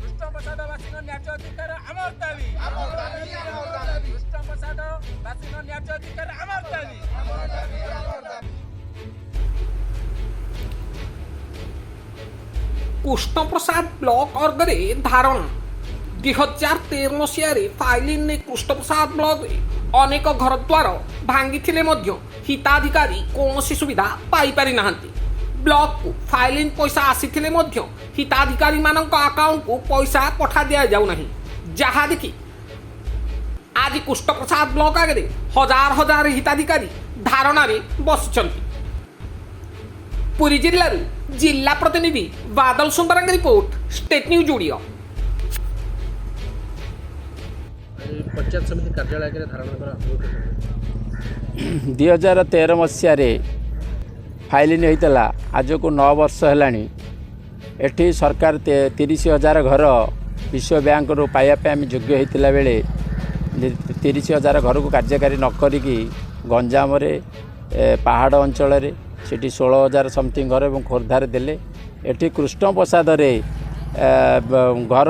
କୃଷ୍ଣପ୍ରସାଦବାସୀଙ୍କ ନ୍ୟାଯ୍ୟ ଅଧିକାର ଆମର ଦାବି। କୃଷ୍ଣପ୍ରସାଦବାସୀଙ୍କ ନ୍ୟାଯ୍ୟ ଅଧିକାର ଆମର ଦାବି। କୃଷ୍ଣପ୍ରସାଦ ବ୍ଲକ ଅର୍ଗରେ ଧାରଣା 2013 ମସିହାରେ ଫାଇଲିନ୍ ନେଇ କୃଷ୍ଣପ୍ରସାଦ ବ୍ଲକରେ ଅନେକ ଘରଦ୍ୱାର ଭାଙ୍ଗିଥିଲେ ମଧ୍ୟ ହିତାଧିକାରୀ କୌଣସି ସୁବିଧା ପାଇପାରି ନାହାନ୍ତି। ବ୍ଲକକୁ ଫାଇଲିନ୍ ପଇସା ଆସିଥିଲେ ମଧ୍ୟ ହିତାଧିକାରୀମାନଙ୍କ ଆକାଉଣ୍ଟକୁ ପଇସା ପଠା ଦିଆଯାଉନାହିଁ, ଯାହା ଦେଖି ଆଜି କୃଷ୍ଣପ୍ରସାଦ ବ୍ଲକ ଆଗରେ ହଜାର ହଜାର ହିତାଧିକାରୀ ଧାରଣାରେ ବସିଛନ୍ତି। ପୁରୀ ଜିଲ୍ଲାରୁ ଜିଲ୍ଲା ପ୍ରତିନିଧି ବାଦଲ ସୁନ୍ଦରଙ୍କ report, state news Odia. Panchayat समिति कार्यालय धारणा 2013 मसीह फाइलिन होता आज को 9 वर्ष है। एठी सरकार 30,000 घर विश्व बैंक रू पाइबापी आम योग्य होता बेले 30,000 घर को कार्यकारी नक गंजाम पहाड़ अंचल से 16,000 समथिंग घर और खोर्धार देले। एठी कृष्णप्रसाद घर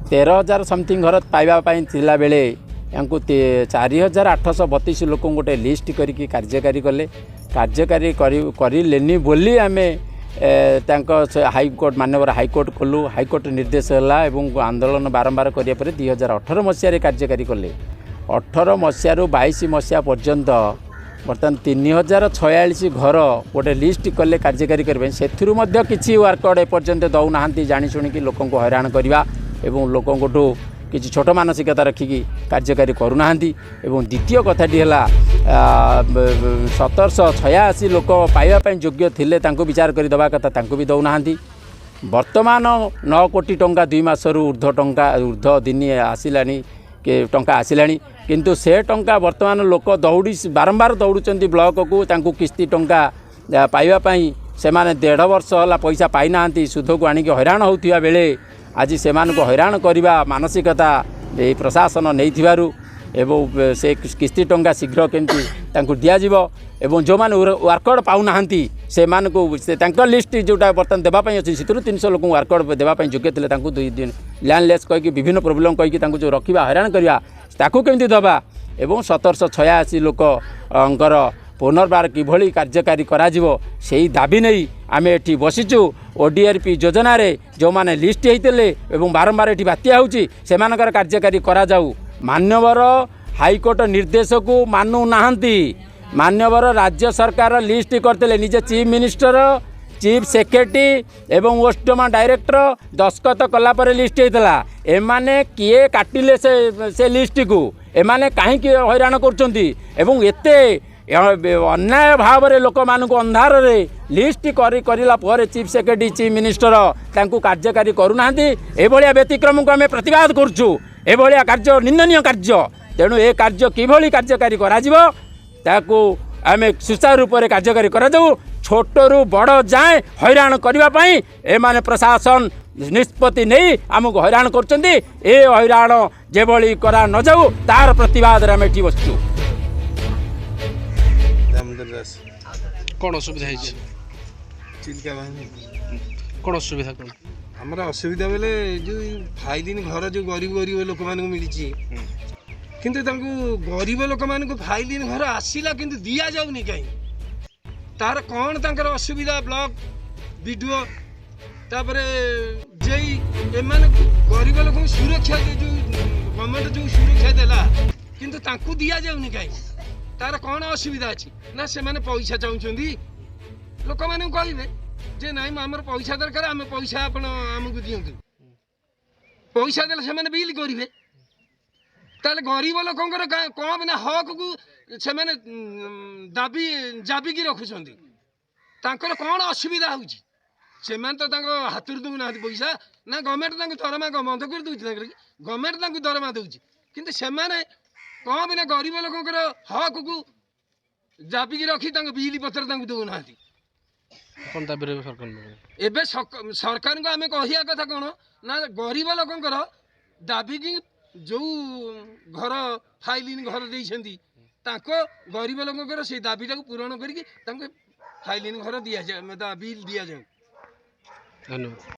13,000 समथिंग घर पाइबापी थिला बेले यांकु 4,832 लोक गोटे लिस्ट करिकी कार्यकारी कले। कार्यकारी करें बोली आम हाईकोर्ट मानवर हाईकोर्ट कलु। हाईकोर्ट निर्देश है आंदोलन बारंबार करिया परे 2018 मसीह कार्यकारी कले। 18 मसीह 22 मसीहा पर्यंत बर्तमान 3,046 घर गोटे लिस्ट कले कार्यकारी करें। से किसी वर्कआउट एपर्यंत दौना जाशुणी लोक हैरान करवा एवं लोकों किसी छोट मानसिकता रखिकी कार्यकारी करूना। द्वितीय कथाटी है 1,786 लोक पाइबापी योग्य थिले विचार कर दवा कथा भी दौना। वर्तमान 9 कोटी टंका 2 मासरू ऊर्ध्व दिन आसला टंका आसला किंतु से टंका वर्तमान लोक दौड़ी बारंबार दौड़ुंट ब्लॉक को किस्ती टंका पाइबापी से 1.5 वर्ष है पैसा पाई ना सुध को आणिक हैरान होता बेले आज से हैरान करने मानसिकता प्रशासन नहीं एवं से किस्ती टंका शीघ्र केमती दिज्व एवं जो मैंने वर्कआउट पाऊना से लिस्ट जोटा बर्तमान देवाई अच्छी से 300 लोक वर्कआउट देवाई योग्य थे 2 दिन लैंडलेस कहीकि विभिन्न प्रोब्लेम कहीकि जो रखा हैरान करवा ताकू केमती दबा एवं 1,786 लोक पुनर्बार किभली कार्यकारी कराजिवो सेही दाबी नहीं आम एठी बसिचु। ओडीआरपी योजना रे जो माने लिस्ट होते एवं बारंबार एठी बात्या होची सेमानकर कार्यकारी करा जाऊ। मान्यवर हाईकोर्ट निर्देश को मानु नाहंती। मान्यवर राज्य सरकार लिस्ट करते निजे चीफ मिनिस्टर चीफ सेक्रेटरी एवं ओस्टमा डायरेक्टर दस्खत कलापर लिस्ट होता। एमाने किए काटिले से लिस्ट को एमाने कहीं हैरान कर अन्याय भाव में लोक मान अंधार लिस्ट करला चीफ सेक्रेटरी चीफ मिनिस्टर कार्यकारी करूना। एभलिया व्यतिक्रम को आम प्रतिवाद करुचु। एभलिया कार्य निंदनीय कार्य। तेणु ए कार्य किभली कार्यकारी कराजिवो ताकू आम सुचारू रूप से कार्यकारी कराऊ। छोटू बड़ जाए हैरान करने एमाने प्रशासन निष्पत्ति नहीं आमको हैरान कर हैरान जेभली करा न जाऊ तार प्रतिवाद आम एठी बसचु। कौन असुविधा कौन असुविधा कौन आमर असुविधा बेले जो फाइलिन घर जो गरीब गरीब लोक मान मिली किंतु गरीब लोक मान फाइलिन घर आसला किंतु दिया जाऊनी कहीं तार कौन तांकर असुविधा ब्लॉक बीडीओ तापर जेई एमान गरीब लोक सुरक्षा जो गवर्नमेंट जो सुरक्षा देला किंतु तांकु दिया जाऊनी कहीं तार कौन असुविधा अच्छी ना से माने पैसा चाहूँगी लोक मैंने कहे जे नाई आमर पैसा दरकार आम पैसा आपण आमको दिंतु पैसा देले से माने बिल करेंगे ताले गरीब लोकंकर कौन बिना हक को से माने दाबी जाबिकी रखुंट तांकर कौन असुविधा होची से माने तो हाथ दौना पैसा ना गवर्नमेंट दरमा बंद कर दूसरी गवर्नमेंट दरमा दूसरी किंतु से माने कौन बिना गरीब लोकंकर हक को जाबिकी रखी बिल पत्र दौना। सरकार को आम कहिया कथा कौन ना गरीब लोकंकर दाबी की जो घर फाइलिन घर देइछंती गरीब लोकंकर से दाबीटा पूरण करके फाइलिन घर दिया जाए बिल दिया जाए। धन्यवाद।